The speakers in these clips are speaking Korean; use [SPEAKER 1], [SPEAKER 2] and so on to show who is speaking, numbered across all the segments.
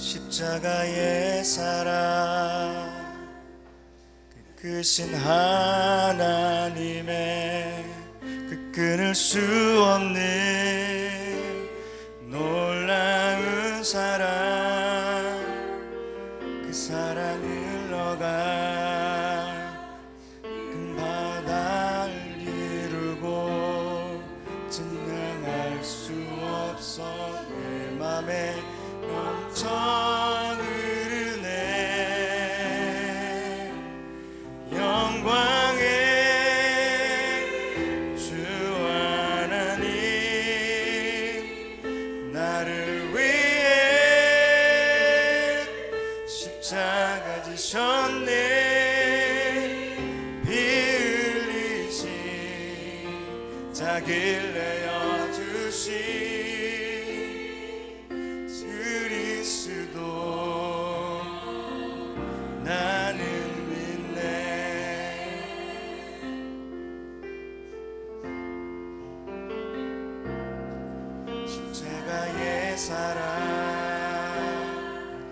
[SPEAKER 1] 십자가의 사랑, 그 크신 하나님의 그 끊을 수 없는 놀라운 사랑, 그 사랑을 너가 큰 바다를 이루고 증명할 수 없어. 내 맘에 넘쳐 흐르네. 영광의 주 하나님, 나를 위해 십자가 지셨네. 피 흘리신 자기를 내어주신 나는 믿네. 십자가의 사랑,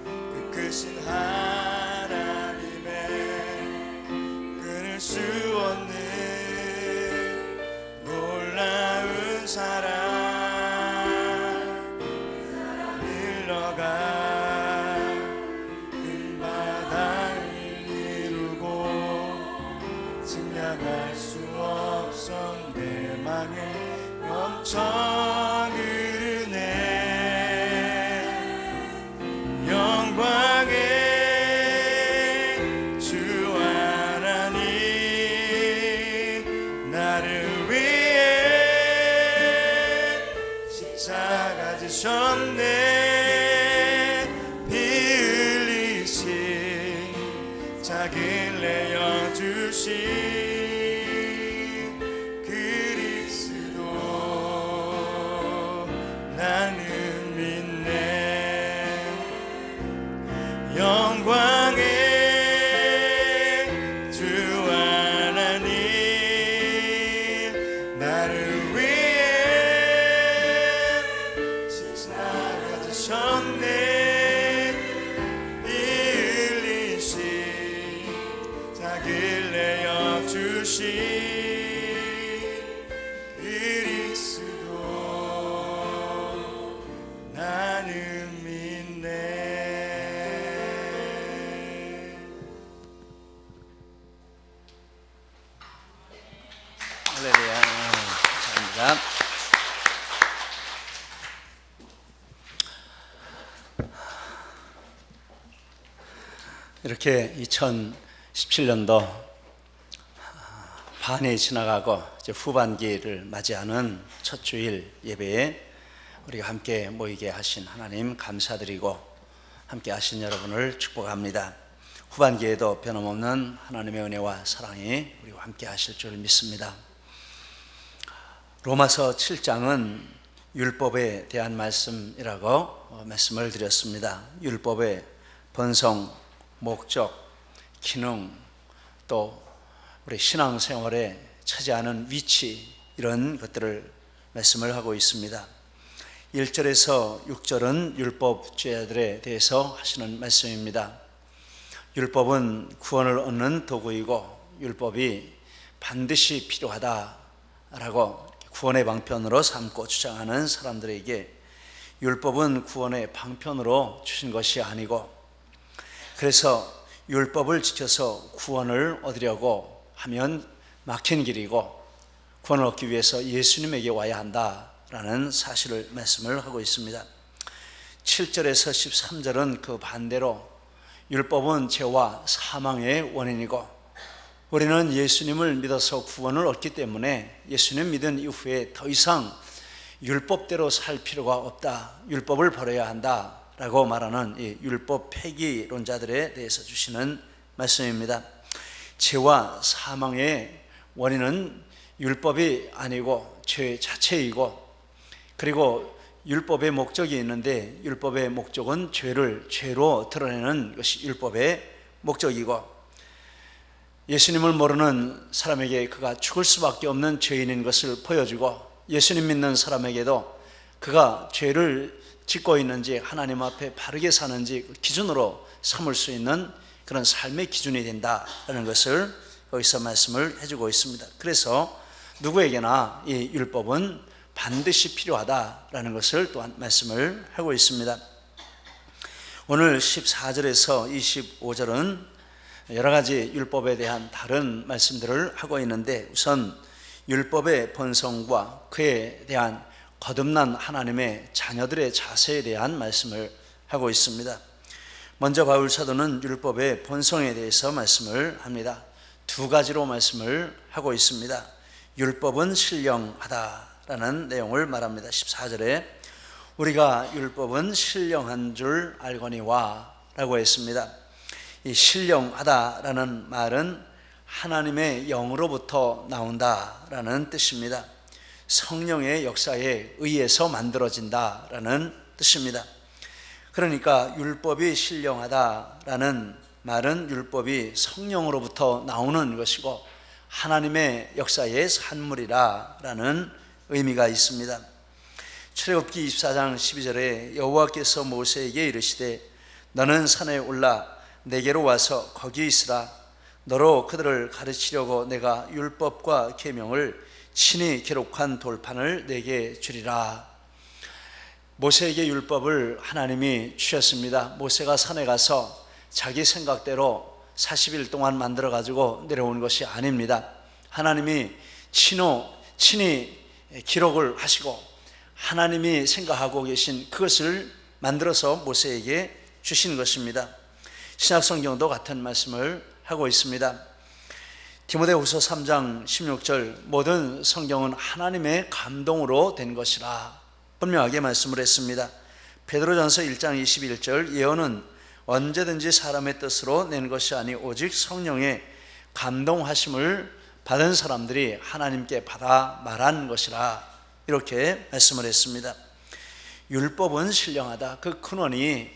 [SPEAKER 1] 그 크신 하나님의 끊을 수 없는 놀라운 사랑, 흘러가 할 수 없어. 내 맘에 넘쳐 흐르네. 영광의 주 하나님, 나를 위해 십자가 지셨네. 피 흘리신 자기를 내어주신 나는 믿네. 영광의 주 하나님, 나를 위해 십자가 지셨네. 피 흘리신 자기를 내어주신 나는 믿네.
[SPEAKER 2] 할렐루야. 감사합니다. 이렇게 2017년도 반이 지나가고 이제 후반기를 맞이하는 첫 주일 예배에 우리가 함께 모이게 하신 하나님 감사드리고 함께 하신 여러분을 축복합니다. 후반기에도 변함없는 하나님의 은혜와 사랑이 우리와 함께 하실 줄 믿습니다. 로마서 7장은 율법에 대한 말씀이라고 말씀을 드렸습니다. 율법의 본성, 목적, 기능, 또 우리 신앙생활에 차지하는 위치, 이런 것들을 말씀을 하고 있습니다. 1절에서 6절은 율법주의자들에 대해서 하시는 말씀입니다. 율법은 구원을 얻는 도구이고 율법이 반드시 필요하다라고 구원의 방편으로 삼고 주장하는 사람들에게 율법은 구원의 방편으로 주신 것이 아니고, 그래서 율법을 지켜서 구원을 얻으려고 하면 막힌 길이고 구원을 얻기 위해서 예수님에게 와야 한다라는 사실을 말씀을 하고 있습니다. 7절에서 13절은 그 반대로 율법은 죄와 사망의 원인이고 우리는 예수님을 믿어서 구원을 얻기 때문에 예수님 믿은 이후에 더 이상 율법대로 살 필요가 없다, 율법을 버려야 한다라고 말하는 이 율법 폐기론자들에 대해서 주시는 말씀입니다. 죄와 사망의 원인은 율법이 아니고 죄 자체이고, 그리고 율법의 목적이 있는데 율법의 목적은 죄를 죄로 드러내는 것이 율법의 목적이고, 예수님을 모르는 사람에게 그가 죽을 수밖에 없는 죄인인 것을 보여주고, 예수님 믿는 사람에게도 그가 죄를 짓고 있는지, 하나님 앞에 바르게 사는지 그 기준으로 삼을 수 있는 그런 삶의 기준이 된다라는 것을 여기서 말씀을 해주고 있습니다. 그래서 누구에게나 이 율법은 반드시 필요하다라는 것을 또한 말씀을 하고 있습니다. 오늘 14절에서 25절은 여러 가지 율법에 대한 다른 말씀들을 하고 있는데, 우선 율법의 본성과 그에 대한 거듭난 하나님의 자녀들의 자세에 대한 말씀을 하고 있습니다. 먼저 바울 사도는 율법의 본성에 대해서 말씀을 합니다. 두 가지로 말씀을 하고 있습니다. 율법은 신령하다라는 내용을 말합니다. 14절에 우리가 율법은 신령한 줄 알거니와 라고 했습니다. 이 신령하다라는 말은 하나님의 영으로부터 나온다라는 뜻입니다. 성령의 역사에 의해서 만들어진다라는 뜻입니다. 그러니까 율법이 신령하다라는 말은 율법이 성령으로부터 나오는 것이고 하나님의 역사의 산물이라는 의미가 있습니다. 출애굽기 24장 12절에 여호와께서 모세에게 이르시되 너는 산에 올라 내게로 와서 거기 있으라. 너로 그들을 가르치려고 내가 율법과 계명을 친히 기록한 돌판을 내게 주리라. 모세에게 율법을 하나님이 주셨습니다. 모세가 산에 가서 자기 생각대로 40일 동안 만들어 가지고 내려온 것이 아닙니다. 하나님이 친히 기록을 하시고 하나님이 생각하고 계신 그것을 만들어서 모세에게 주신 것입니다. 신약성경도 같은 말씀을 하고 있습니다. 디모데후서 3장 16절 모든 성경은 하나님의 감동으로 된 것이라 분명하게 말씀을 했습니다. 베드로전서 1장 21절 예언은 언제든지 사람의 뜻으로 낸 것이 아니 오직 성령의 감동하심을 받은 사람들이 하나님께 받아 말한 것이라 이렇게 말씀을 했습니다. 율법은 신령하다. 그 근원이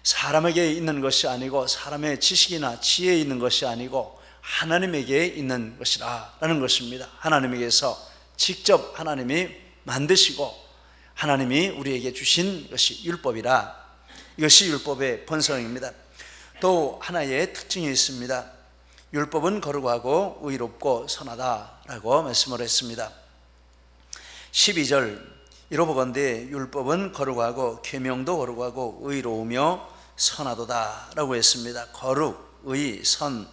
[SPEAKER 2] 사람에게 있는 것이 아니고 사람의 지식이나 지혜에 있는 것이 아니고 하나님에게 있는 것이라 라는 것입니다. 하나님에게서 직접 하나님이 만드시고 하나님이 우리에게 주신 것이 율법이라. 이것이 율법의 본성입니다. 또 하나의 특징이 있습니다. 율법은 거룩하고 의롭고 선하다라고 말씀을 했습니다. 12절 이로보건대 율법은 거룩하고 계명도 거룩하고 의로우며 선하도다라고 했습니다. 거룩, 의, 선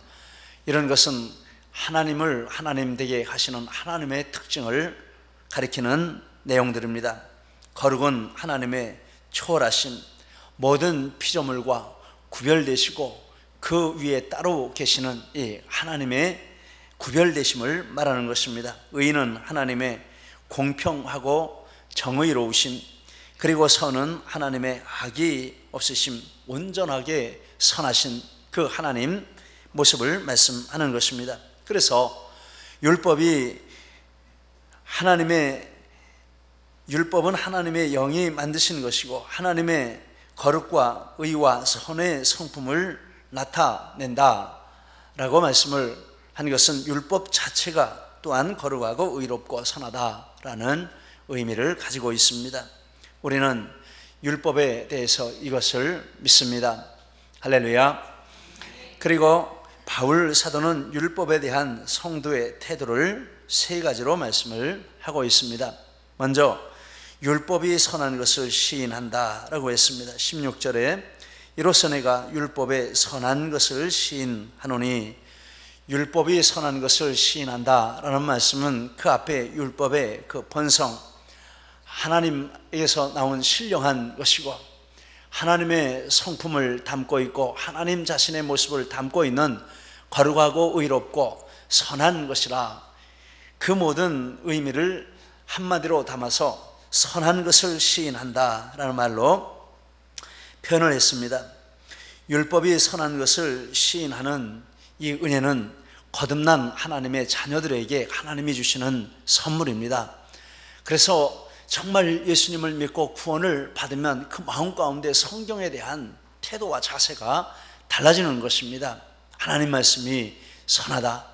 [SPEAKER 2] 이런 것은 하나님을 하나님 되게 하시는 하나님의 특징을 가리키는 내용들입니다. 거룩은 하나님의 초월하신 모든 피조물과 구별되시고 그 위에 따로 계시는 이 하나님의 구별되심을 말하는 것입니다. 의는 하나님의 공평하고 정의로우심, 그리고 선은 하나님의 악이 없으심, 온전하게 선하신 그 하나님 모습을 말씀하는 것입니다. 그래서 율법은 하나님의 영이 만드신 것이고 하나님의 거룩과 의와 선의 성품을 나타낸다라고 말씀을 한 것은 율법 자체가 또한 거룩하고 의롭고 선하다라는 의미를 가지고 있습니다. 우리는 율법에 대해서 이것을 믿습니다. 할렐루야. 그리고 바울 사도는 율법에 대한 성도의 태도를 세 가지로 말씀을 하고 있습니다. 먼저 율법이 선한 것을 시인한다라고 했습니다. 16절에 이로써 내가 율법의 선한 것을 시인하노니, 율법이 선한 것을 시인한다라는 말씀은 그 앞에 율법의 그 본성, 하나님에게서 나온 신령한 것이고 하나님의 성품을 담고 있고 하나님 자신의 모습을 담고 있는 거룩하고 의롭고 선한 것이라, 그 모든 의미를 한마디로 담아서 선한 것을 시인한다라는 말로 표현을 했습니다. 율법이 선한 것을 시인하는 이 은혜는 거듭난 하나님의 자녀들에게 하나님이 주시는 선물입니다. 그래서 정말 예수님을 믿고 구원을 받으면 그 마음 가운데 성경에 대한 태도와 자세가 달라지는 것입니다. 하나님 말씀이 선하다.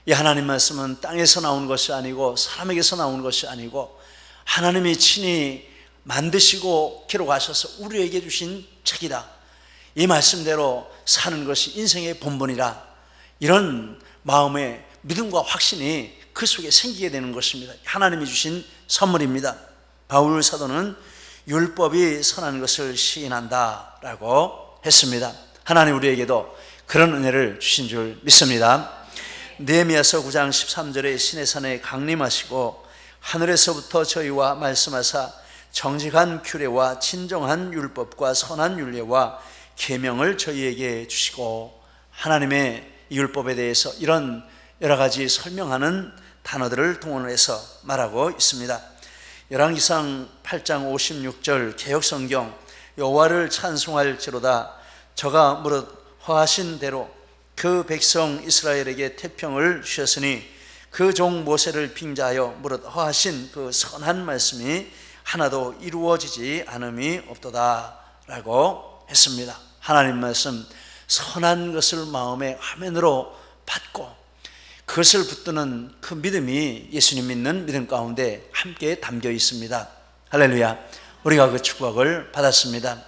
[SPEAKER 2] 이 하나님 말씀은 땅에서 나온 것이 아니고 사람에게서 나온 것이 아니고 하나님이 친히 만드시고 기록하셔서 우리에게 주신 책이다. 이 말씀대로 사는 것이 인생의 본분이라, 이런 마음의 믿음과 확신이 그 속에 생기게 되는 것입니다. 하나님이 주신 선물입니다. 바울 사도는 율법이 선한 것을 시인한다 라고 했습니다. 하나님 우리에게도 그런 은혜를 주신 줄 믿습니다. 느헤미야서 9장 13절에 신의 산에 강림하시고 하늘에서부터 저희와 말씀하사 정직한 규례와 진정한 율법과 선한 율례와 계명을 저희에게 주시고, 하나님의 율법에 대해서 이런 여러 가지 설명하는 단어들을 동원해서 말하고 있습니다. 열왕기상 8장 56절 개역성경, 여호와를 찬송할지로다 저가 무릇 허하신 대로 그 백성 이스라엘에게 태평을 주셨으니 그 종 모세를 빙자하여 무릇 허하신 그 선한 말씀이 하나도 이루어지지 않음이 없도다 라고 했습니다. 하나님 말씀 선한 것을 마음의 화면으로 받고 그것을 붙드는 그 믿음이 예수님 믿는 믿음 가운데 함께 담겨 있습니다. 할렐루야. 우리가 그 축복을 받았습니다.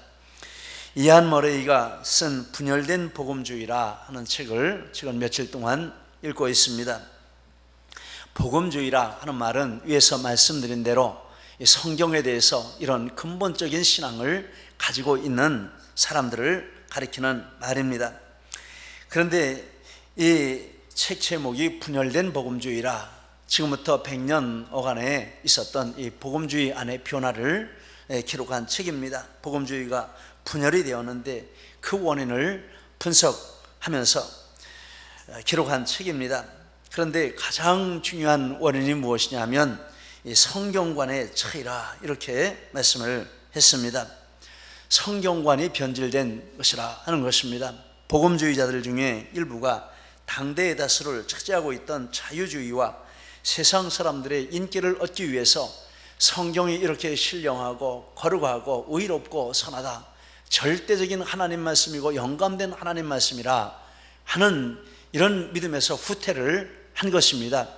[SPEAKER 2] 이안 머레이가 쓴 분열된 복음주의라 하는 책을 지금 며칠 동안 읽고 있습니다. 복음주의라 하는 말은 위에서 말씀드린 대로 성경에 대해서 이런 근본적인 신앙을 가지고 있는 사람들을 가리키는 말입니다. 그런데 이 책 제목이 분열된 복음주의라, 지금부터 100년 어간에 있었던 이 복음주의 안의 변화를 기록한 책입니다. 복음주의가 분열이 되었는데 그 원인을 분석하면서 기록한 책입니다. 그런데 가장 중요한 원인이 무엇이냐면 이 성경관의 차이라, 이렇게 말씀을 했습니다. 성경관이 변질된 것이라 하는 것입니다. 복음주의자들 중에 일부가 당대의 다수를 차지하고 있던 자유주의와 세상 사람들의 인기를 얻기 위해서 성경이 이렇게 신령하고 거룩하고 의롭고 선하다, 절대적인 하나님 말씀이고 영감된 하나님 말씀이라 하는 이런 믿음에서 후퇴를 한 것입니다.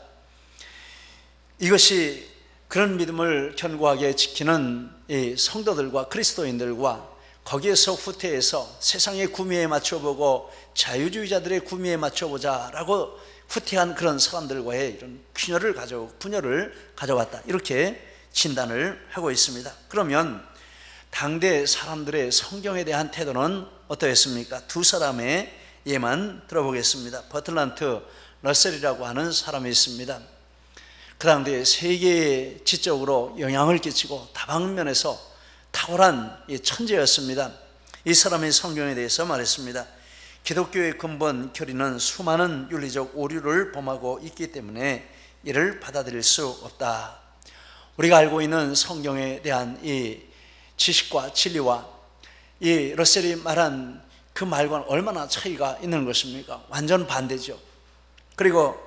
[SPEAKER 2] 이것이 그런 믿음을 견고하게 지키는 이 성도들과 그리스도인들과 거기에서 후퇴해서 세상의 구미에 맞춰보고 자유주의자들의 구미에 맞춰보자 라고 후퇴한 그런 사람들과의 이런 분열을 가져왔다, 이렇게 진단을 하고 있습니다. 그러면 당대 사람들의 성경에 대한 태도는 어떠했습니까? 두 사람의 예만 들어보겠습니다. 버틀란트 러셀이라고 하는 사람이 있습니다. 그 당대에 세계에 지적으로 영향을 끼치고 다방면에서 탁월한 천재였습니다. 이 사람이 성경에 대해서 말했습니다. 기독교의 근본 교리는 수많은 윤리적 오류를 범하고 있기 때문에 이를 받아들일 수 없다. 우리가 알고 있는 성경에 대한 이 지식과 진리와 이 러셀이 말한 그 말과는 얼마나 차이가 있는 것입니까? 완전 반대죠. 그리고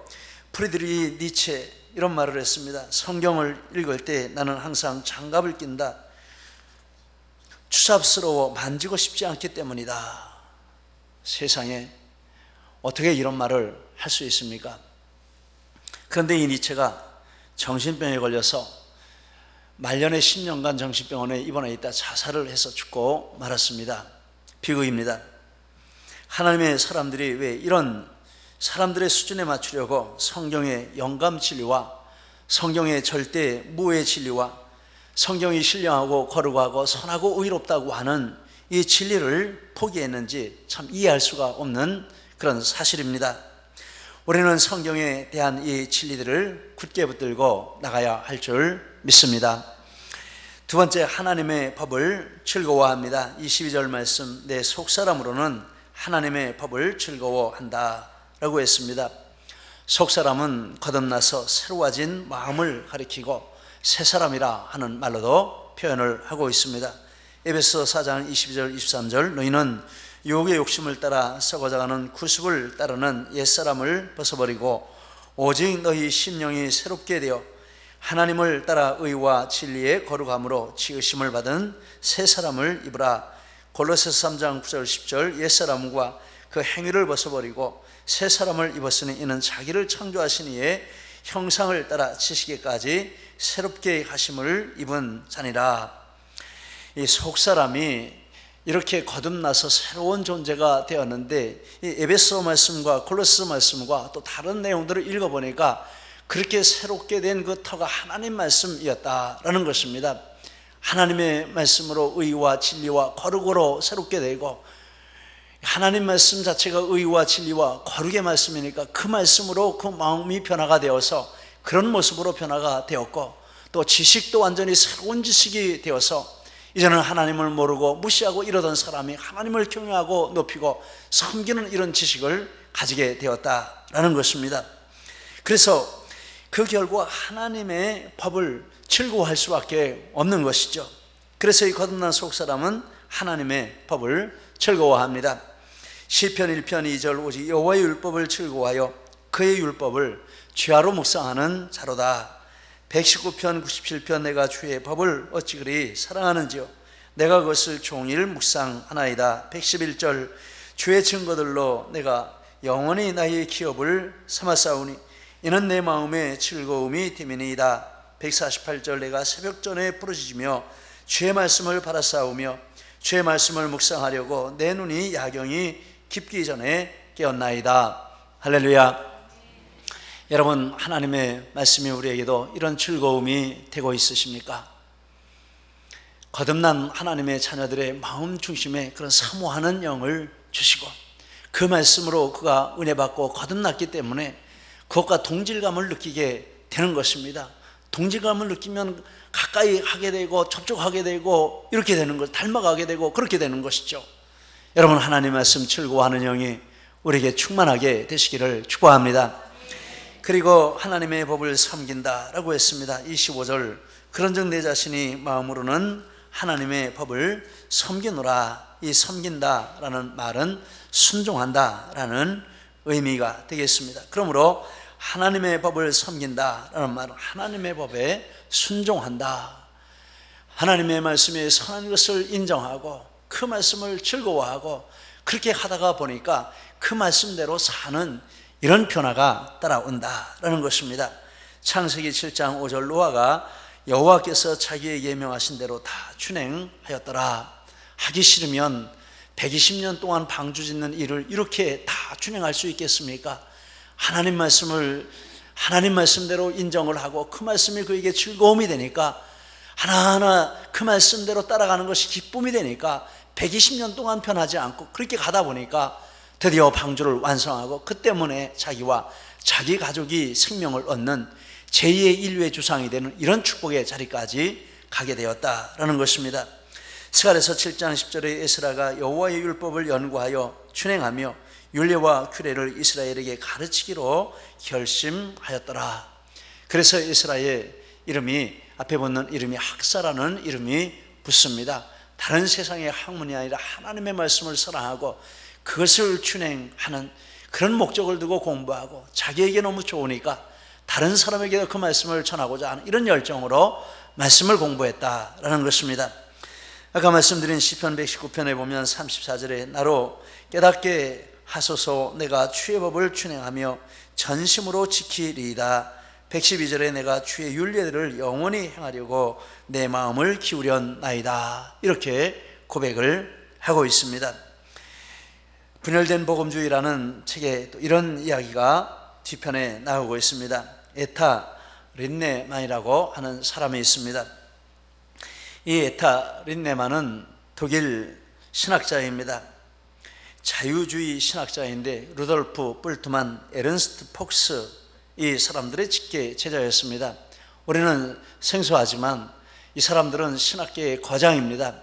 [SPEAKER 2] 프리드리히 니체 이런 말을 했습니다. 성경을 읽을 때 나는 항상 장갑을 낀다. 추잡스러워 만지고 싶지 않기 때문이다. 세상에 어떻게 이런 말을 할 수 있습니까? 그런데 이 니체가 정신병에 걸려서 말년의 10년간 정신병원에 입원해 있다 자살을 해서 죽고 말았습니다. 비극입니다. 하나님의 사람들이 왜 이런 사람들의 수준에 맞추려고 성경의 영감 진리와 성경의 절대 무의 진리와 성경이 신령하고 거룩하고 선하고 의롭다고 하는 이 진리를 포기했는지 참 이해할 수가 없는 그런 사실입니다. 우리는 성경에 대한 이 진리들을 굳게 붙들고 나가야 할 줄 믿습니다. 두 번째, 하나님의 법을 즐거워합니다. 22절 말씀, 내 속사람으로는 하나님의 법을 즐거워한다 라고 했습니다. 속사람은 거듭나서 새로워진 마음을 가리키고 새 사람이라 하는 말로도 표현을 하고 있습니다. 에베소 4장 22절 23절, 너희는 유혹의 욕심을 따라 썩어져가는 구습을 따르는 옛사람을 벗어버리고 오직 너희 심령이 새롭게 되어 하나님을 따라 의와 진리의 거룩함으로 지으심을 받은 새 사람을 입으라. 골로새서 3장 9절 10절, 옛사람과 그 행위를 벗어버리고 새 사람을 입었으니 이는 자기를 창조하신 이의 형상을 따라 지시기까지 새롭게 하심을 입은 자니라. 이 속사람이 이렇게 거듭나서 새로운 존재가 되었는데, 이 에베소 말씀과 골로새 말씀과 또 다른 내용들을 읽어보니까 그렇게 새롭게 된 그 터가 하나님 말씀이었다라는 것입니다. 하나님의 말씀으로 의와 진리와 거룩으로 새롭게 되고, 하나님 말씀 자체가 의와 진리와 거룩의 말씀이니까 그 말씀으로 그 마음이 변화가 되어서 그런 모습으로 변화가 되었고, 또 지식도 완전히 새로운 지식이 되어서 이제는 하나님을 모르고 무시하고 이러던 사람이 하나님을 경외하고 높이고 섬기는 이런 지식을 가지게 되었다라는 것입니다. 그래서 그 결과 하나님의 법을 즐거워할 수밖에 없는 것이죠. 그래서 이 거듭난 속사람은 하나님의 법을 즐거워합니다. 시편 1편 2절 오직 여호와의 율법을 즐거워하여 그의 율법을 죄하로 묵상하는 자로다. 119편 97편 내가 주의 법을 어찌 그리 사랑하는지요 내가 그것을 종일 묵상하나이다. 111절 주의 증거들로 내가 영원히 나의 기업을 삼았사오니 이는 내 마음의 즐거움이 됨이니이다. 148절 내가 새벽전에 부르짖으며 주의 말씀을 바라싸우며 주의 말씀을 묵상하려고 내 눈이 야경이 깊기 전에 깨었나이다. 할렐루야. 여러분, 하나님의 말씀이 우리에게도 이런 즐거움이 되고 있으십니까? 거듭난 하나님의 자녀들의 마음 중심에 그런 사모하는 영을 주시고, 그 말씀으로 그가 은혜 받고 거듭났기 때문에 그것과 동질감을 느끼게 되는 것입니다. 동질감을 느끼면 가까이 하게 되고 접촉하게 되고 이렇게 되는 것, 닮아가게 되고 그렇게 되는 것이죠. 여러분, 하나님 말씀 즐거워하는 영이 우리에게 충만하게 되시기를 축복합니다. 그리고 하나님의 법을 섬긴다라고 했습니다. 25절 그런즉 내 자신이 마음으로는 하나님의 법을 섬기노라. 이 섬긴다라는 말은 순종한다라는 의미가 되겠습니다. 그러므로 하나님의 법을 섬긴다라는 말은 하나님의 법에 순종한다, 하나님의 말씀에 선한 것을 인정하고 그 말씀을 즐거워하고 그렇게 하다가 보니까 그 말씀대로 사는 이런 변화가 따라온다라는 것입니다. 창세기 7장 5절 노아가 여호와께서 자기에게 명하신 대로 다 준행하였더라. 하기 싫으면 120년 동안 방주 짓는 일을 이렇게 다 준행할 수 있겠습니까? 하나님 말씀을 하나님 말씀대로 인정을 하고 그 말씀이 그에게 즐거움이 되니까 하나하나 그 말씀대로 따라가는 것이 기쁨이 되니까 120년 동안 변하지 않고 그렇게 가다 보니까 드디어 방주를 완성하고 그 때문에 자기와 자기 가족이 생명을 얻는 제2의 인류의 주상이 되는 이런 축복의 자리까지 가게 되었다라는 것입니다. 스가랴서 7장 10절에 에스라가 여호와의 율법을 연구하여 준행하며 율례와 규례를 이스라엘에게 가르치기로 결심하였더라. 그래서 에스라의 이름이 앞에 붙는 이름이 학사라는 이름이 붙습니다. 다른 세상의 학문이 아니라 하나님의 말씀을 사랑하고 그것을 준행하는 그런 목적을 두고 공부하고 자기에게 너무 좋으니까 다른 사람에게도 그 말씀을 전하고자 하는 이런 열정으로 말씀을 공부했다라는 것입니다. 아까 말씀드린 시편 119편에 보면 34절에 나로 깨닫게 하소서 내가 주의 법을 준행하며 전심으로 지키리이다. 112절에 내가 주의 율례들을 영원히 행하려고 내 마음을 기울였나이다. 이렇게 고백을 하고 있습니다. 분열된 복음주의라는 책에 또 이런 이야기가 뒤편에 나오고 있습니다. 에타 린네만이라고 하는 사람이 있습니다. 이 에타 린네만은 독일 신학자입니다. 자유주의 신학자인데 루돌프 볼트만, 에른스트 폭스 이 사람들의 직계 제자였습니다. 우리는 생소하지만 이 사람들은 신학계의 거장입니다.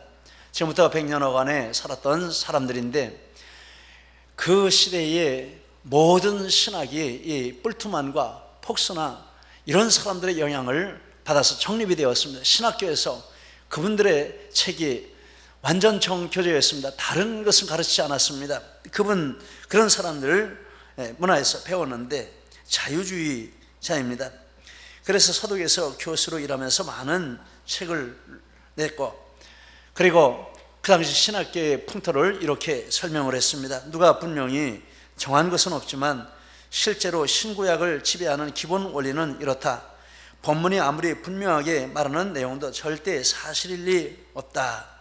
[SPEAKER 2] 지금부터 100년여간에 살았던 사람들인데 그 시대의 모든 신학이 이 볼트만과 폭스나 이런 사람들의 영향을 받아서 정립이 되었습니다. 신학교에서 그분들의 책이 완전 정교조였습니다. 다른 것은 가르치지 않았습니다. 그런 사람들 문화에서 배웠는데 자유주의자입니다. 그래서 서독에서 교수로 일하면서 많은 책을 냈고, 그리고 그 당시 신학계의 풍토를 이렇게 설명을 했습니다. 누가 분명히 정한 것은 없지만 실제로 신구약을 지배하는 기본 원리는 이렇다. 본문이 아무리 분명하게 말하는 내용도 절대 사실일 리 없다.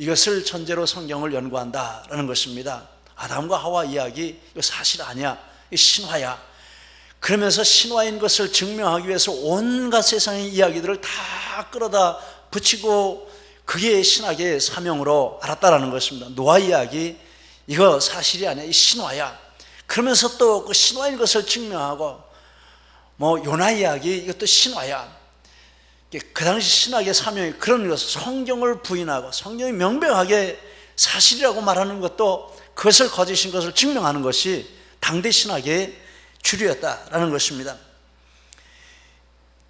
[SPEAKER 2] 이것을 전제로 성경을 연구한다라는 것입니다. 아담과 하와 이야기 이거 사실 아니야, 이 신화야. 그러면서 신화인 것을 증명하기 위해서 온갖 세상의 이야기들을 다 끌어다 붙이고 그게 신학의 사명으로 알았다라는 것입니다. 노아 이야기 이거 사실이 아니야, 이 신화야. 그러면서 또 그 신화인 것을 증명하고 요나 이야기 이것도 신화야. 그 당시 신학의 사명이 그런 것, 성경을 부인하고 성경이 명백하게 사실이라고 말하는 것도 그것을 거짓인 것을 증명하는 것이 당대 신학의 주류였다라는 것입니다.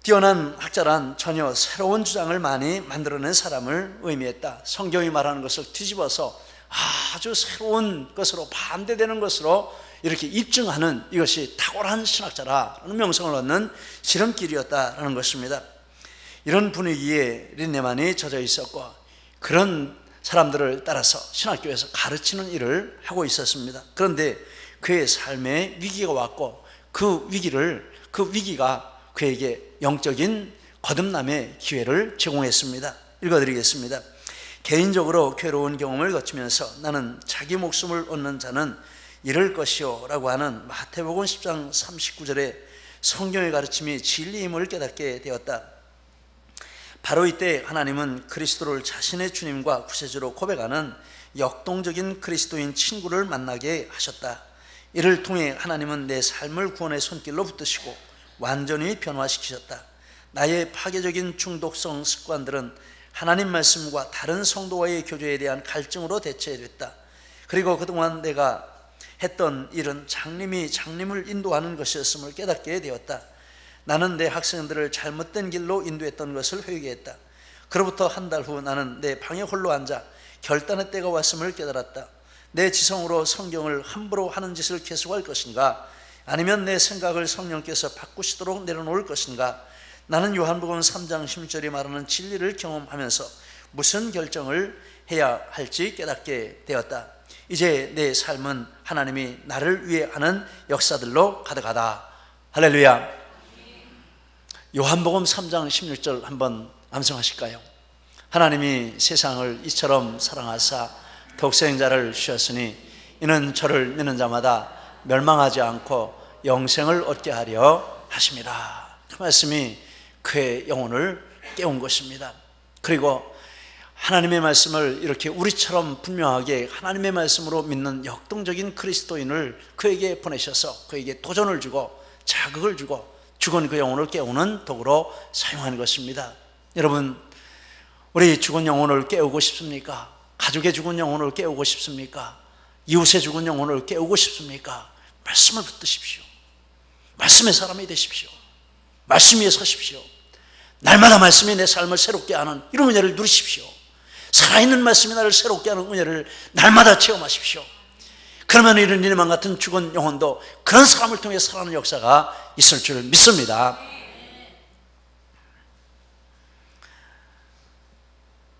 [SPEAKER 2] 뛰어난 학자란 전혀 새로운 주장을 많이 만들어낸 사람을 의미했다. 성경이 말하는 것을 뒤집어서 아주 새로운 것으로, 반대되는 것으로 이렇게 입증하는 이것이 탁월한 신학자라는 명성을 얻는 지름길이었다라는 것입니다. 이런 분위기에 린네만이 젖어 있었고 그런 사람들을 따라서 신학교에서 가르치는 일을 하고 있었습니다. 그런데 그의 삶에 위기가 왔고 그 위기가 그에게 영적인 거듭남의 기회를 제공했습니다. 읽어드리겠습니다. 개인적으로 괴로운 경험을 거치면서 나는 자기 목숨을 얻는 자는 잃을 것이요 라고 하는 마태복음 10장 39절의 성경의 가르침이 진리임을 깨닫게 되었다. 바로 이때 하나님은 그리스도를 자신의 주님과 구세주로 고백하는 역동적인 그리스도인 친구를 만나게 하셨다. 이를 통해 하나님은 내 삶을 구원의 손길로 붙드시고 완전히 변화시키셨다. 나의 파괴적인 중독성 습관들은 하나님 말씀과 다른 성도와의 교제에 대한 갈증으로 대체됐다. 그리고 그동안 내가 했던 일은 장님을 인도하는 것이었음을 깨닫게 되었다. 나는 내 학생들을 잘못된 길로 인도했던 것을 회개했다. 그로부터 한 달 후 나는 내 방에 홀로 앉아 결단의 때가 왔음을 깨달았다. 내 지성으로 성경을 함부로 하는 짓을 계속할 것인가, 아니면 내 생각을 성령께서 바꾸시도록 내려놓을 것인가. 나는 요한복음 3장 16절이 말하는 진리를 경험하면서 무슨 결정을 해야 할지 깨닫게 되었다. 이제 내 삶은 하나님이 나를 위해 하는 역사들로 가득하다. 할렐루야. 요한복음 3장 16절 한번 암송하실까요? 하나님이 세상을 이처럼 사랑하사 독생자를 주셨으니 이는 저를 믿는 자마다 멸망하지 않고 영생을 얻게 하려 하심이라. 그 말씀이 그의 영혼을 깨운 것입니다. 그리고 하나님의 말씀을 이렇게 우리처럼 분명하게 하나님의 말씀으로 믿는 역동적인 그리스도인을 그에게 보내셔서 그에게 도전을 주고 자극을 주고 죽은 그 영혼을 깨우는 도구로 사용하는 것입니다. 여러분, 우리 죽은 영혼을 깨우고 싶습니까? 가족의 죽은 영혼을 깨우고 싶습니까? 이웃의 죽은 영혼을 깨우고 싶습니까? 말씀을 붙드십시오. 말씀의 사람이 되십시오. 말씀 위에 서십시오. 날마다 말씀이 내 삶을 새롭게 하는 이런 은혜를 누리십시오. 살아있는 말씀이 나를 새롭게 하는 은혜를 날마다 체험하십시오. 그러면 이런 니네만 같은 죽은 영혼도 그런 사람을 통해 살아가는 역사가 있을 줄 믿습니다.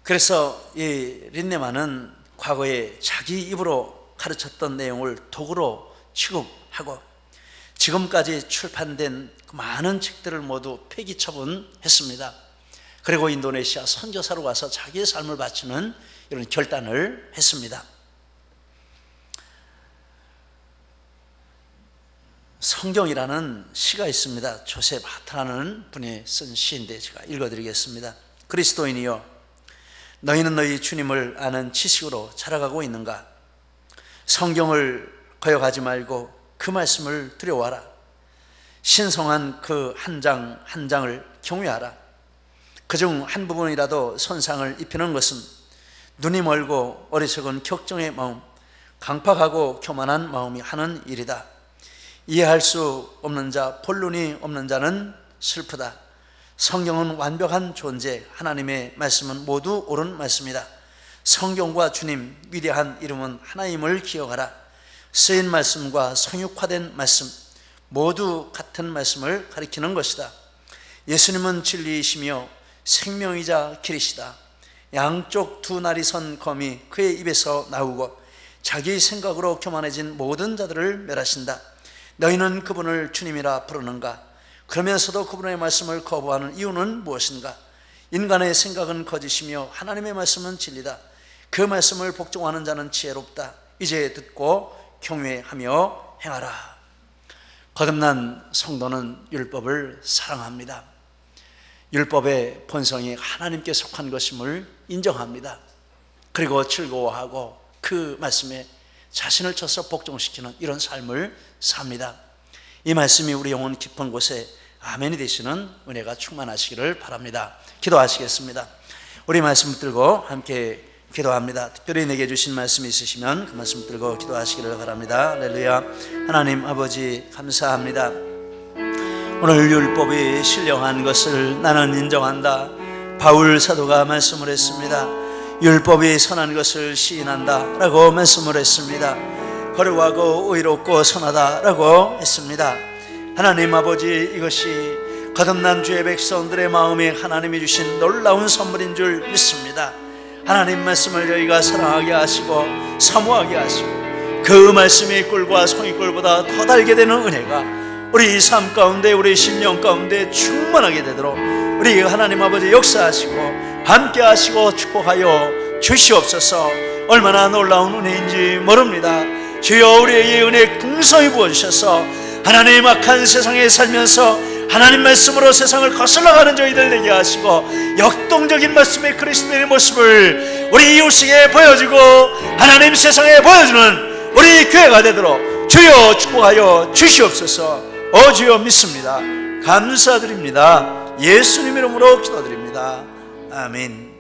[SPEAKER 2] 그래서 이 린네만은 과거에 자기 입으로 가르쳤던 내용을 도구로 취급하고 지금까지 출판된 많은 책들을 모두 폐기 처분했습니다. 그리고 인도네시아 선교사로 가서 자기의 삶을 바치는 이런 결단을 했습니다. 성경이라는 시가 있습니다. 조셉 하트라는 분이 쓴 시인데 제가 읽어드리겠습니다. 그리스도인이여, 너희는 너희 주님을 아는 지식으로 자라가고 있는가? 성경을 거역하지 말고 그 말씀을 두려워하라. 신성한 그 한 장 한 장을 경외하라. 그중 한 부분이라도 손상을 입히는 것은 눈이 멀고 어리석은 격정의 마음, 강팍하고 교만한 마음이 하는 일이다. 이해할 수 없는 자, 본론이 없는 자는 슬프다. 성경은 완벽한 존재, 하나님의 말씀은 모두 옳은 말씀이다. 성경과 주님 위대한 이름은 하나임을 기억하라. 쓰인 말씀과 성육화된 말씀 모두 같은 말씀을 가리키는 것이다. 예수님은 진리이시며 생명이자 길이시다. 양쪽 두 날이 선 검이 그의 입에서 나오고 자기 생각으로 교만해진 모든 자들을 멸하신다. 너희는 그분을 주님이라 부르는가? 그러면서도 그분의 말씀을 거부하는 이유는 무엇인가? 인간의 생각은 거짓이며 하나님의 말씀은 진리다. 그 말씀을 복종하는 자는 지혜롭다. 이제 듣고 경외하며 행하라. 거듭난 성도는 율법을 사랑합니다. 율법의 본성이 하나님께 속한 것임을 인정합니다. 그리고 즐거워하고 그 말씀에 자신을 쳐서 복종시키는 이런 삶을 삽니다. 이 말씀이 우리 영혼 깊은 곳에 아멘이 되시는 은혜가 충만하시기를 바랍니다. 기도하시겠습니다. 우리 말씀 붙들고 함께 기도합니다. 특별히 내게 주신 말씀이 있으시면 그 말씀 붙들고 기도하시기를 바랍니다. 할렐루야. 하나님 아버지 감사합니다. 오늘 율법이 신령한 것을 나는 인정한다. 바울 사도가 말씀을 했습니다. 율법이 선한 것을 시인한다 라고 말씀을 했습니다. 거룩하고 의롭고 선하다 라고 했습니다. 하나님 아버지, 이것이 거듭난 주의 백성들의 마음에 하나님이 주신 놀라운 선물인 줄 믿습니다. 하나님 말씀을 저희가 사랑하게 하시고 사모하게 하시고 그 말씀의 꿀과 송이꿀보다 더 달게 되는 은혜가 우리 삶 가운데, 우리 심령 가운데 충만하게 되도록 우리 하나님 아버지 역사하시고 함께 하시고 축복하여 주시옵소서. 얼마나 놀라운 은혜인지 모릅니다. 주여, 우리에게 은혜 풍성히 부어주셔서 하나님 악한 세상에 살면서 하나님 말씀으로 세상을 거슬러가는 저희들 되게 하시고 역동적인 말씀의 그리스도의 모습을 우리 이웃에게 보여주고 하나님 세상에 보여주는 우리 교회가 되도록 주여 축복하여 주시옵소서. 주여 믿습니다. 감사드립니다. 예수님 이름으로 기도드립니다. 아멘.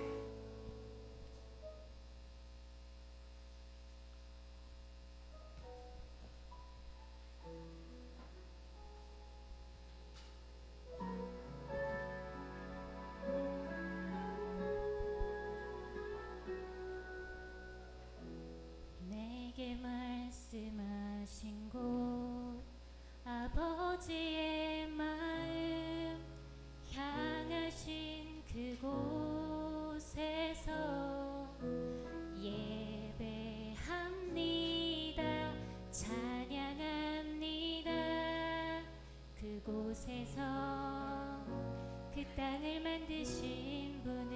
[SPEAKER 3] 내게 말씀하신 곳, 아버지의 마음 향하신 그곳에서 예배합니다. 찬양합니다. 그곳에서 그 땅을 만드신 분을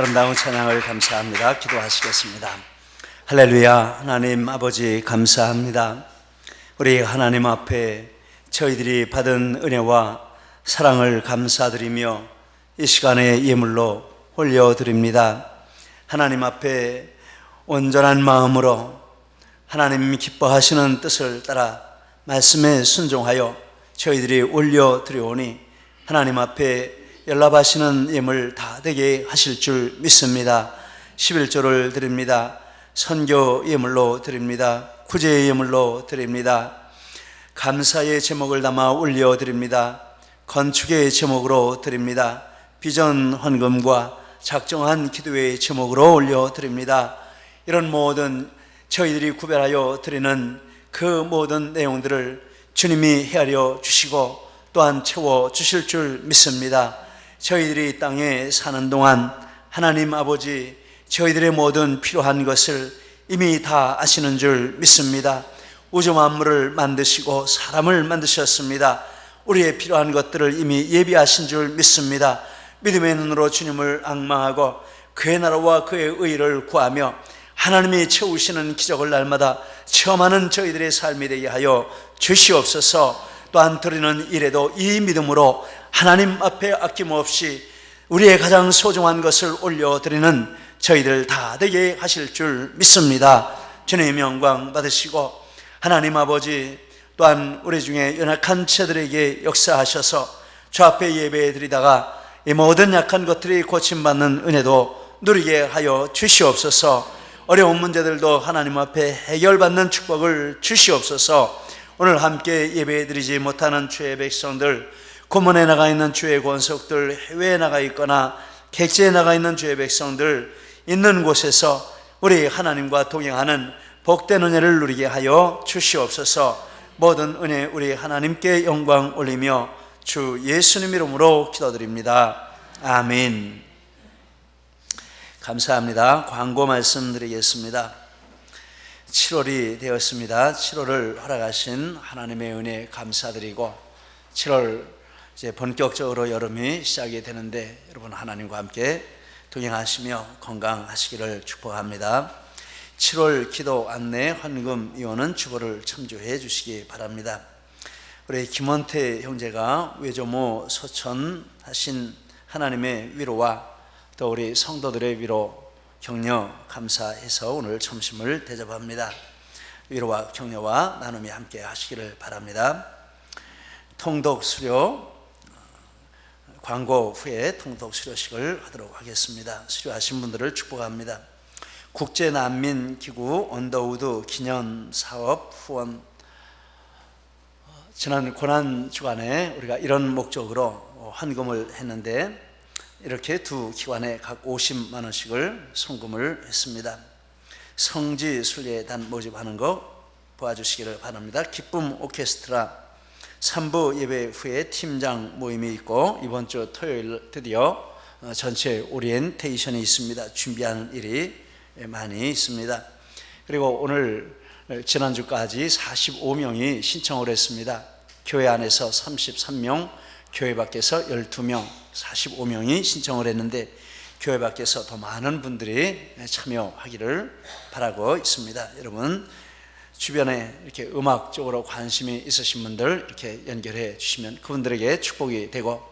[SPEAKER 2] 아름다운 찬양을 감사합니다. 기도하시겠습니다. 할렐루야. 하나님 아버지 감사합니다. 우리 하나님 앞에 저희들이 받은 은혜와 사랑을 감사드리며 이 시간에 예물로 올려드립니다. 하나님 앞에 온전한 마음으로 하나님 기뻐하시는 뜻을 따라 말씀에 순종하여 저희들이 올려드리오니 하나님 앞에 연락하시는 예물 다 되게 하실 줄 믿습니다. 11조를 드립니다. 선교 예물로 드립니다. 구제 예물로 드립니다. 감사의 제목을 담아 올려드립니다. 건축의 제목으로 드립니다. 비전 헌금과 작정한 기도의 제목으로 올려드립니다. 이런 모든 저희들이 구별하여 드리는 그 모든 내용들을 주님이 헤아려 주시고 또한 채워 주실 줄 믿습니다. 저희들이 이 땅에 사는 동안 하나님 아버지 저희들의 모든 필요한 것을 이미 다 아시는 줄 믿습니다. 우주 만물을 만드시고 사람을 만드셨습니다. 우리의 필요한 것들을 이미 예비하신 줄 믿습니다. 믿음의 눈으로 주님을 앙망하고 그의 나라와 그의 의를 구하며 하나님이 채우시는 기적을 날마다 체험하는 저희들의 삶이 되게 하여 주시옵소서. 또한 드리는 일에도 이 믿음으로 하나님 앞에 아낌없이 우리의 가장 소중한 것을 올려드리는 저희들 다 되게 하실 줄 믿습니다. 주님의 영광 받으시고 하나님 아버지 또한 우리 중에 연약한 채들에게 역사하셔서 주 앞에 예배 드리다가 이 모든 약한 것들이 고침받는 은혜도 누리게 하여 주시옵소서. 어려운 문제들도 하나님 앞에 해결받는 축복을 주시옵소서. 오늘 함께 예배 드리지 못하는 주의 백성들, 고문에 나가 있는 주의 권속들, 해외에 나가 있거나 객지에 나가 있는 주의 백성들 있는 곳에서 우리 하나님과 동행하는 복된 은혜를 누리게 하여 주시옵소서. 모든 은혜 우리 하나님께 영광 올리며 주 예수님 이름으로 기도드립니다. 아멘. 감사합니다. 광고 말씀드리겠습니다. 7월이 되었습니다. 7월을 허락하신 하나님의 은혜 감사드리고 7월 이제 본격적으로 여름이 시작이 되는데 여러분 하나님과 함께 동행하시며 건강하시기를 축복합니다. 7월 기도 안내 헌금 이원은 주보를 참조해 주시기 바랍니다. 우리 김원태 형제가 외조모 소천하신 하나님의 위로와 또 우리 성도들의 위로 격려 감사해서 오늘 점심을 대접합니다. 위로와 격려와 나눔이 함께 하시기를 바랍니다. 통독 수료 광고 후에 통독 수료식을 하도록 하겠습니다. 수료하신 분들을 축복합니다. 국제난민기구 언더우드 기념사업 후원, 지난 고난주간에 우리가 이런 목적으로 헌금을 했는데 이렇게 두 기관에 각 50만 원씩을 송금을 했습니다. 성지 순례단 모집하는 거 도와주시기를 바랍니다. 기쁨 오케스트라 3부 예배 후에 팀장 모임이 있고 이번 주 토요일 드디어 전체 오리엔테이션이 있습니다. 준비하는 일이 많이 있습니다. 그리고 오늘 지난주까지 45명이 신청을 했습니다. 교회 안에서 33명, 교회 밖에서 12명, 45명이 신청을 했는데 교회 밖에서 더 많은 분들이 참여하기를 바라고 있습니다. 여러분 주변에 이렇게 음악 쪽으로 관심이 있으신 분들 이렇게 연결해 주시면 그분들에게 축복이 되고,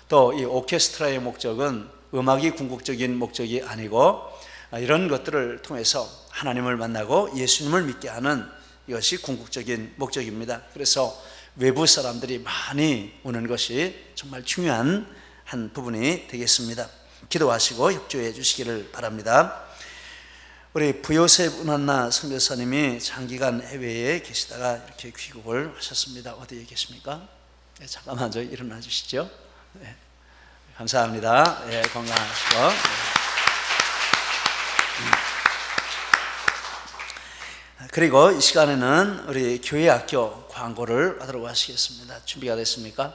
[SPEAKER 2] 또 이 오케스트라의 목적은 음악이 궁극적인 목적이 아니고 이런 것들을 통해서 하나님을 만나고 예수님을 믿게 하는 이것이 궁극적인 목적입니다. 그래서 외부 사람들이 많이 오는 것이 정말 중요한 한 부분이 되겠습니다. 기도하시고 협조해 주시기를 바랍니다. 우리 부요셉 은한나 선교사님이 장기간 해외에 계시다가 이렇게 귀국을 하셨습니다. 어디에 계십니까? 네, 잠깐만 저 일어나 주시죠. 네, 감사합니다. 네, 건강하시고. 그리고 이 시간에는 우리 교회 학교 광고를 하도록 하시겠습니다. 준비가 됐습니까?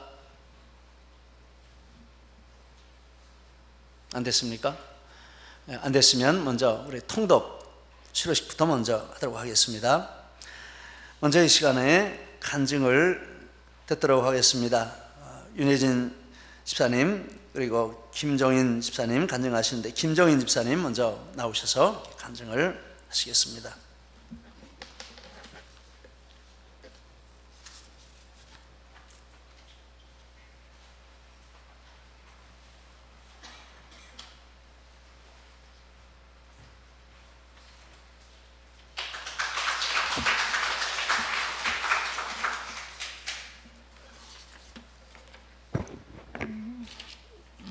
[SPEAKER 2] 안 됐습니까? 안 됐으면 먼저 우리 통독 수료식부터 먼저 하도록 하겠습니다. 먼저 이 시간에 간증을 듣도록 하겠습니다. 윤혜진 집사님 그리고 김정인 집사님 간증하시는데, 김정인 집사님 먼저 나오셔서 간증을 하시겠습니다.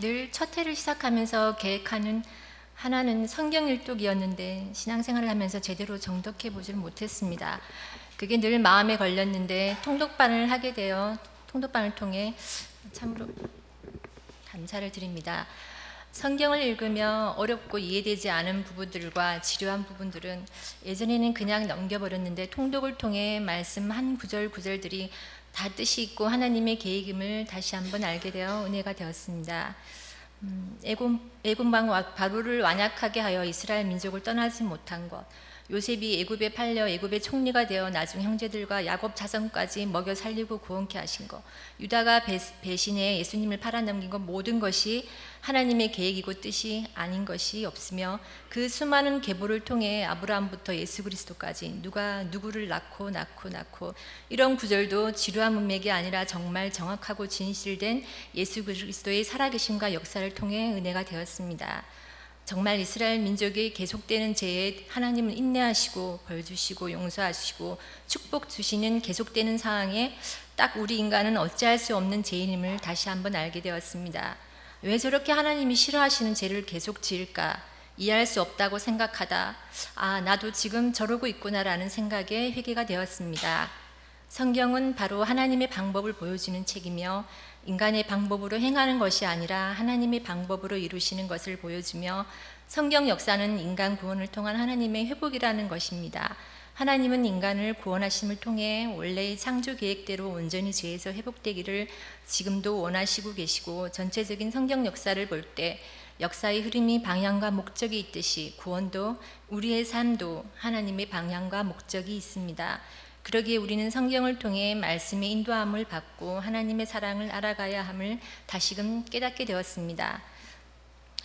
[SPEAKER 4] 늘 첫 해를 시작하면서 계획하는 하나는 성경 일독이었는데 신앙생활을 하면서 제대로 정독해 보질 못했습니다. 그게 늘 마음에 걸렸는데 통독반을 하게 되어 통독반을 통해 참으로 감사를 드립니다. 성경을 읽으며 어렵고 이해되지 않은 부분들과 지루한 부분들은 예전에는 그냥 넘겨버렸는데 통독을 통해 말씀 한 구절구절들이 다 뜻이 있고 하나님의 계획임을 다시 한번 알게 되어 은혜가 되었습니다. 애굽왕 바로를 완약하게 하여 이스라엘 민족을 떠나지 못한 것, 요셉이 애굽에 팔려 애굽의 총리가 되어 나중 형제들과 야곱 자손까지 먹여 살리고 구원케 하신 것, 유다가 배신해 예수님을 팔아넘긴 것, 모든 것이 하나님의 계획이고 뜻이 아닌 것이 없으며 그 수많은 계보를 통해 아브라함부터 예수 그리스도까지 누가 누구를 낳고 이런 구절도 지루한 문맥이 아니라 정말 정확하고 진실된 예수 그리스도의 살아계심과 역사를 통해 은혜가 되었습니다. 정말 이스라엘 민족이 계속되는 죄에 하나님은 인내하시고 벌 주시고 용서하시고 축복 주시는 계속되는 상황에 딱 우리 인간은 어찌할 수 없는 죄인임을 다시 한번 알게 되었습니다. 왜 저렇게 하나님이 싫어하시는 죄를 계속 지을까? 이해할 수 없다고 생각하다 나도 지금 저러고 있구나라는 생각에 회개가 되었습니다. 성경은 바로 하나님의 방법을 보여주는 책이며 인간의 방법으로 행하는 것이 아니라 하나님의 방법으로 이루시는 것을 보여주며 성경 역사는 인간 구원을 통한 하나님의 회복이라는 것입니다. 하나님은 인간을 구원하심을 통해 원래의 창조 계획대로 온전히 죄에서 회복되기를 지금도 원하시고 계시고 전체적인 성경 역사를 볼 때 역사의 흐름이 방향과 목적이 있듯이 구원도 우리의 삶도 하나님의 방향과 목적이 있습니다. 그러기에 우리는 성경을 통해 말씀의 인도함을 받고 하나님의 사랑을 알아가야 함을 다시금 깨닫게 되었습니다.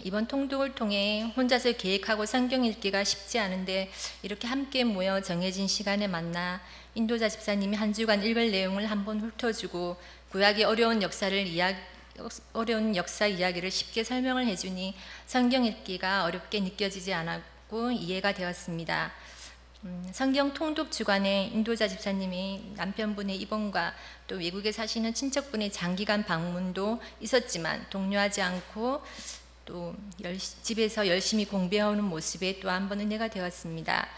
[SPEAKER 4] 이번 통독을 통해 혼자서 계획하고 성경 읽기가 쉽지 않은데 이렇게 함께 모여 정해진 시간에 만나 인도자 집사님이 한 주간 읽을 내용을 한번 훑어주고 구약의 어려운 역사 이야기를 쉽게 설명을 해주니 성경 읽기가 어렵게 느껴지지 않았고 이해가 되었습니다. 성경 통독 주간에 인도자 집사님이 남편분의 입원과 또 외국에 사시는 친척분의 장기간 방문도 있었지만 동요하지 않고 또 집에서 열심히 공부해오는 모습에 또 한 번 은혜가 되었습니다.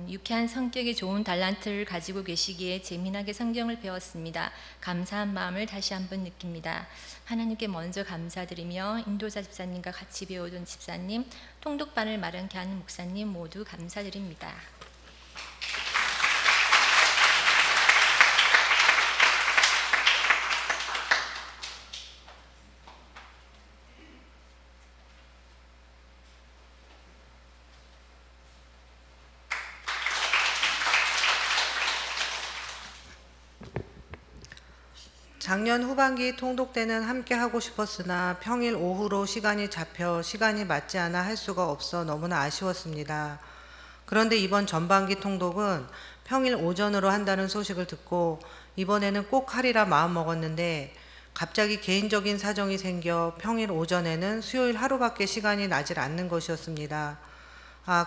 [SPEAKER 4] 유쾌한 성격이 좋은 달란트를 가지고 계시기에 재미나게 성경을 배웠습니다. 감사한 마음을 다시 한번 느낍니다. 하나님께 먼저 감사드리며 인도자 집사님과 같이 배우던 집사님, 통독반을 마련케 하는 목사님 모두 감사드립니다.
[SPEAKER 5] 작년 후반기 통독 때는 함께 하고 싶었으나 평일 오후로 시간이 잡혀 시간이 맞지 않아 할 수가 없어 너무나 아쉬웠습니다. 그런데 이번 전반기 통독은 평일 오전으로 한다는 소식을 듣고 이번에는 꼭 하리라 마음먹었는데 갑자기 개인적인 사정이 생겨 평일 오전에는 수요일 하루밖에 시간이 나질 않는 것이었습니다.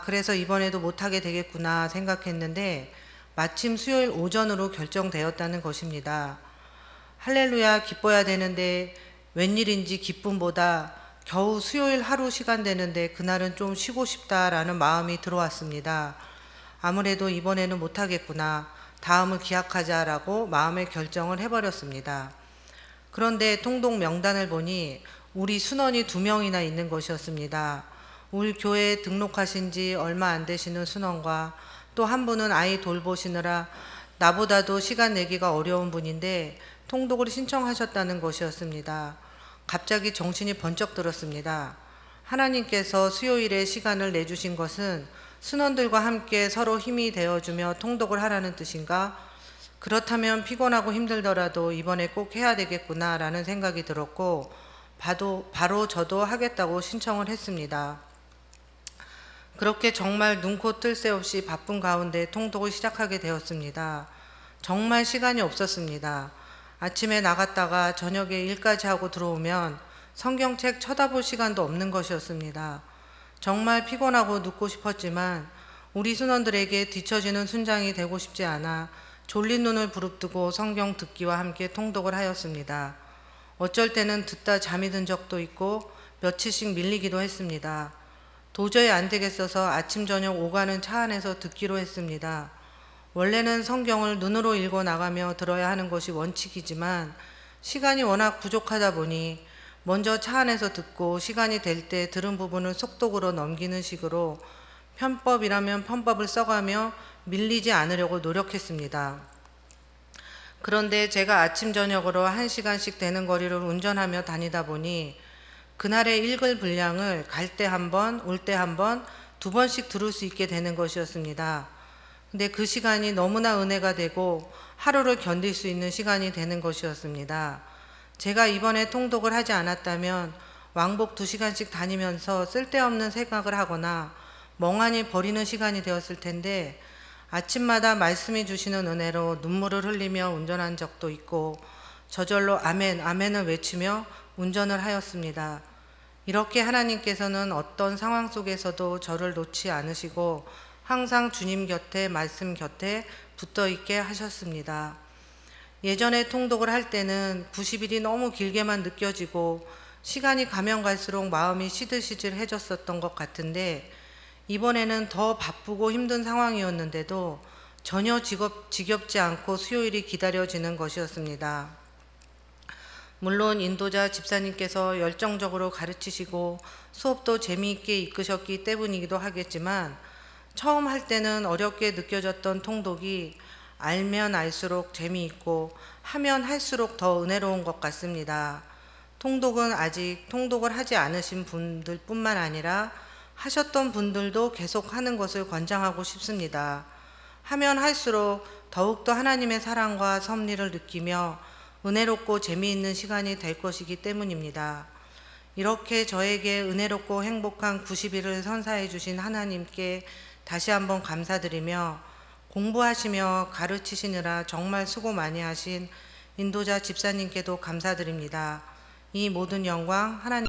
[SPEAKER 5] 그래서 이번에도 못하게 되겠구나 생각했는데 마침 수요일 오전으로 결정되었다는 것입니다. 할렐루야, 기뻐야 되는데 웬일인지 기쁨보다 겨우 수요일 하루 시간 되는데 그날은 좀 쉬고 싶다라는 마음이 들어왔습니다. 아무래도 이번에는 못하겠구나, 다음을 기약하자라고 마음의 결정을 해버렸습니다. 그런데 통독 명단을 보니 우리 순원이 2명이나 있는 것이었습니다. 우리 교회에 등록하신 지 얼마 안 되시는 순원과 또 한 분은 아이 돌보시느라 나보다도 시간 내기가 어려운 분인데 통독을 신청하셨다는 것이었습니다. 갑자기 정신이 번쩍 들었습니다. 하나님께서 수요일에 시간을 내주신 것은 순원들과 함께 서로 힘이 되어주며 통독을 하라는 뜻인가? 그렇다면 피곤하고 힘들더라도 이번에 꼭 해야 되겠구나 라는 생각이 들었고 바로 저도 하겠다고 신청을 했습니다. 그렇게 정말 눈코 뜰 새 없이 바쁜 가운데 통독을 시작하게 되었습니다. 정말 시간이 없었습니다. 아침에 나갔다가 저녁에 일까지 하고 들어오면 성경책 쳐다볼 시간도 없는 것이었습니다. 정말 피곤하고 눕고 싶었지만 우리 순원들에게 뒤처지는 순장이 되고 싶지 않아 졸린 눈을 부릅뜨고 성경 듣기와 함께 통독을 하였습니다. 어쩔 때는 듣다 잠이 든 적도 있고 며칠씩 밀리기도 했습니다. 도저히 안 되겠어서 아침 저녁 오가는 차 안에서 듣기로 했습니다. 원래는 성경을 눈으로 읽어 나가며 들어야 하는 것이 원칙이지만 시간이 워낙 부족하다 보니 먼저 차 안에서 듣고 시간이 될 때 들은 부분을 속독으로 넘기는 식으로 편법이라면 편법을 써가며 밀리지 않으려고 노력했습니다. 그런데 제가 아침 저녁으로 1시간씩 되는 거리를 운전하며 다니다 보니 그날의 읽을 분량을 갈 때 한 번, 올 때 한 번, 2번씩 들을 수 있게 되는 것이었습니다. 근데 그 시간이 너무나 은혜가 되고 하루를 견딜 수 있는 시간이 되는 것이었습니다. 제가 이번에 통독을 하지 않았다면 왕복 2시간씩 다니면서 쓸데없는 생각을 하거나 멍하니 버리는 시간이 되었을 텐데 아침마다 말씀이 주시는 은혜로 눈물을 흘리며 운전한 적도 있고 저절로 아멘, 아멘을 외치며 운전을 하였습니다. 이렇게 하나님께서는 어떤 상황 속에서도 저를 놓지 않으시고 항상 주님 곁에, 말씀 곁에 붙어 있게 하셨습니다. 예전에 통독을 할 때는 90일이 너무 길게만 느껴지고 시간이 가면 갈수록 마음이 시들시들해졌었던 것 같은데 이번에는 더 바쁘고 힘든 상황이었는데도 전혀 지겹지 않고 수요일이 기다려지는 것이었습니다. 물론 인도자 집사님께서 열정적으로 가르치시고 수업도 재미있게 이끄셨기 때문이기도 하겠지만 처음 할 때는 어렵게 느껴졌던 통독이 알면 알수록 재미있고 하면 할수록 더 은혜로운 것 같습니다. 통독은 아직 통독을 하지 않으신 분들 뿐만 아니라 하셨던 분들도 계속 하는 것을 권장하고 싶습니다. 하면 할수록 더욱더 하나님의 사랑과 섭리를 느끼며 은혜롭고 재미있는 시간이 될 것이기 때문입니다. 이렇게 저에게 은혜롭고 행복한 90일을 선사해 주신 하나님께 다시 한번 감사드리며 공부하시며 가르치시느라 정말 수고 많이 하신 인도자 집사님께도 감사드립니다. 이 모든 영광 하나님